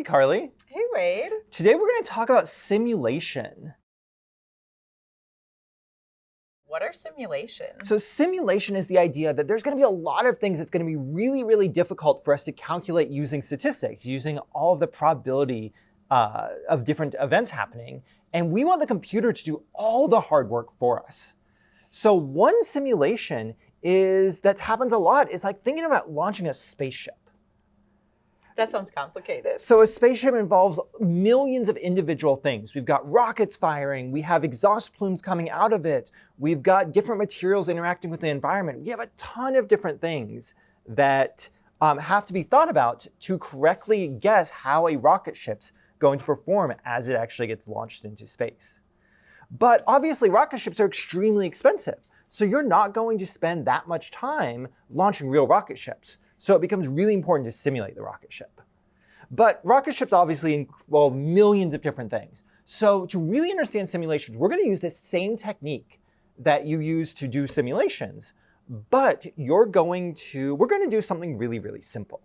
Carly. Hey, Wade. Today we're going to talk about simulation. What are simulations? So simulation is the idea that there's going to be a lot of things that's going to be really, really difficult for us to calculate using statistics, using all of the probability of different events happening. And we want the computer to do all the hard work for us. So one simulation that happens a lot is like thinking about launching a spaceship. That sounds complicated. So a spaceship involves millions of individual things. We've got rockets firing, we have exhaust plumes coming out of it, we've got different materials interacting with the environment. We have a ton of different things that have to be thought about to correctly guess how a rocket ship's going to perform as it actually gets launched into space. But obviously rocket ships are extremely expensive. So you're not going to spend that much time launching real rocket ships. So it becomes really important to simulate the rocket ship. But rocket ships obviously involve millions of different things. So to really understand simulations, we're going to use this same technique that you use to do simulations, but we're going to do something really, really simple.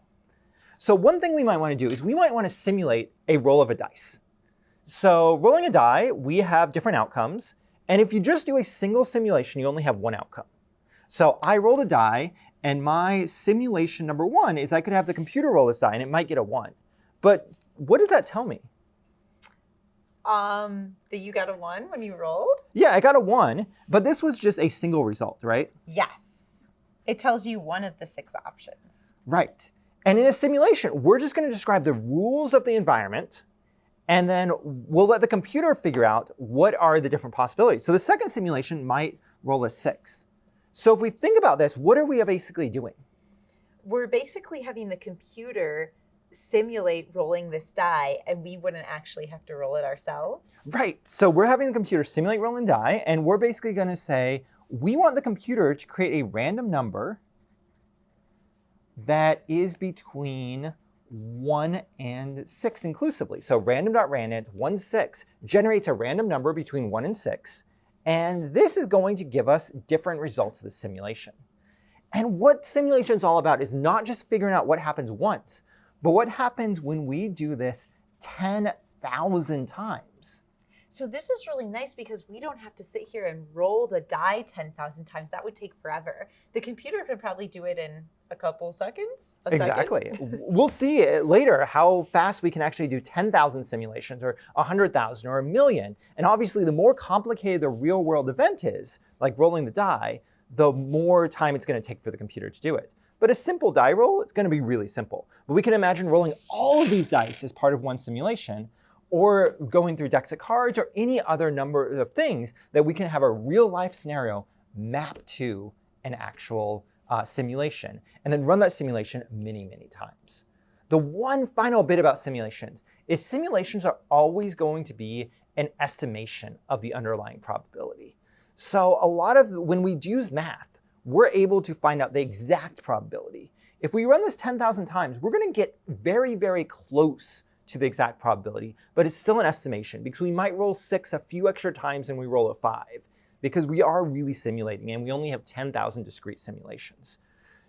So one thing we might want to do is we might want to simulate a roll of a dice. So rolling a die, we have different outcomes. And if you just do a single simulation, you only have one outcome. So I rolled a die, and my simulation number one is I could have the computer roll this die, and it might get a 1. But what does that tell me? That you got a 1 when you rolled? Yeah, I got a 1, but this was just a single result, right? Yes. It tells you one of the 6 options. Right. And in a simulation, we're just going to describe the rules of the environment, and then we'll let the computer figure out what are the different possibilities. So the second simulation might roll a 6. So if we think about this, what are we basically doing? We're basically having the computer simulate rolling this die, and we wouldn't actually have to roll it ourselves. Right. So we're having the computer simulate rolling die, and we're basically going to say, we want the computer to create a random number that is between 1 and 6 inclusively. So random.randint 1, 6 generates a random number between 1 and 6. And this is going to give us different results of the simulation. And what simulation is all about is not just figuring out what happens once, but what happens when we do this 10,000 times. So this is really nice because we don't have to sit here and roll the die 10,000 times. That would take forever. The computer could probably do it in a couple seconds. Exactly. We'll see later how fast we can actually do 10,000 simulations or 100,000 or 1,000,000. And obviously, the more complicated the real world event is, like rolling the die, the more time it's going to take for the computer to do it. But a simple die roll, it's going to be really simple. But we can imagine rolling all of these dice as part of one simulation, or going through decks of cards, or any other number of things that we can have a real life scenario map to an actual simulation, and then run that simulation many, many times. The one final bit about simulations is simulations are always going to be an estimation of the underlying probability. So when we use math, we're able to find out the exact probability. If we run this 10,000 times, we're going to get very, very close to the exact probability, but it's still an estimation because we might roll 6 a few extra times than we roll a 5 because we are really simulating and we only have 10,000 discrete simulations.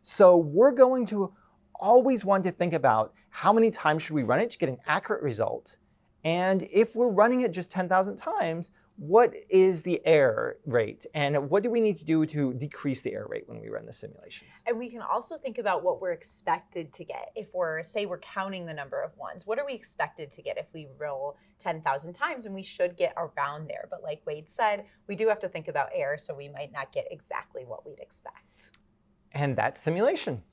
So we're going to always want to think about how many times should we run it to get an accurate result. And if we're running it just 10,000 times, what is the error rate? And what do we need to do to decrease the error rate when we run the simulations? And we can also think about what we're expected to get. If we're counting the number of ones, what are we expected to get if we roll 10,000 times? And we should get around there. But like Wade said, we do have to think about error, so we might not get exactly what we'd expect. And that's simulation.